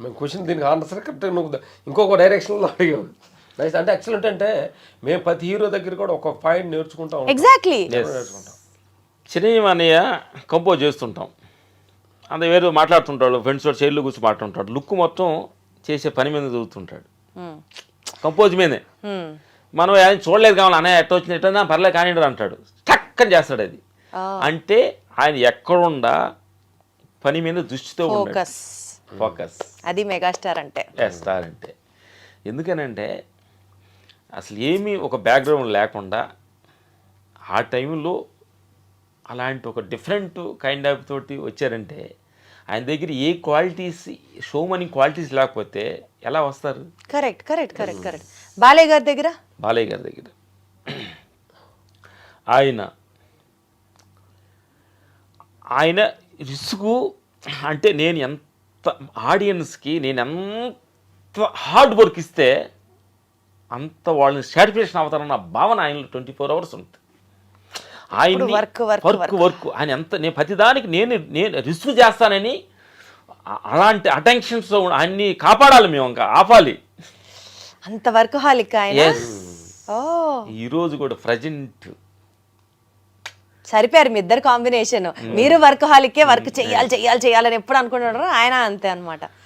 మేము క్వశ్చన్ దీనికి answer correct నువ్వు ఇంకొక డైరెక్షన్లో అడిగావు. నైస్. అంటే ఎక్సలెంట్. అంటే మేము ప్రతి హీరో దగ్గర కూడా ఒక్కొక్క పాయింట్ నేర్చుకుంటాం. ఎగ్జాక్ట్లీ. నేర్చుకుంటాం. చిరంజీవి అన్నయ్య కంపోజ్ చేస్తుంటాం, అంత వేరే మాట్లాడుతుంటాడు, ఫ్రెండ్స్ తోటి చైర్లో కూర్చొని మాట్లాడుతుంటాడు, లుక్ మొత్తం చేసే పని మీద చదువుతుంటాడు, కంపోజ్ మీదే. మనం ఆయన చూడలేదు కావాలి అన్నయ్య ఎట్ట వచ్చింది ఎట్లా పర్లేదు కానీ అంటాడు, చక్కని చేస్తాడు అది. అంటే ఆయన ఎక్కడుండా పని మీద దృష్టితో ఉంటాడు. ఫోకస్ అది మెగాస్టార్ అంటే. స్టార్ అంటే ఎందుకనంటే అసలు ఏమీ ఒక బ్యాక్గ్రౌండ్ లేకుండా ఆ టైంలో అలాంటి ఒక డిఫరెంట్ కైండ్ ఆఫ్ తోటి వచ్చారంటే ఆయన దగ్గర ఏ క్వాలిటీస్, షో మనీ క్వాలిటీస్ లేకపోతే ఎలా వస్తారు? Correct correct correct correct. Balayya గారి దగ్గర, బాలయ్య గారి దగ్గర ఆయన రిస్కు అంటే నేను ఎంత ఆడియన్స్కి నేను ఎంత హార్డ్ వర్క్ ఇస్తే అంత వాళ్ళని సాటిస్ఫాక్షన్ అవుతారన్న భావన ఆయనలో 24 hours ఉంటుంది. ఆయన వర్క్ ఆయన ఎంత నేను ప్రతిదానికి నేను రిస్క్ చేస్తానని అలాంటి అటెన్షన్స్ అన్ని కాపాడాలి, మేము ఇంకా ఆపాలి. అంత వర్క్ హాలిక్ ఆయన. ఈరోజు కూడా ప్రజెంట్ సరిపోయారు మీ ఇద్దరు కాంబినేషన్. మీరు వర్క్ హాలికే, వర్క్ చెయ్యాలి చెయ్యాలి చెయ్యాలని ఎప్పుడు అనుకుంటున్నారో ఆయన అంతే అనమాట.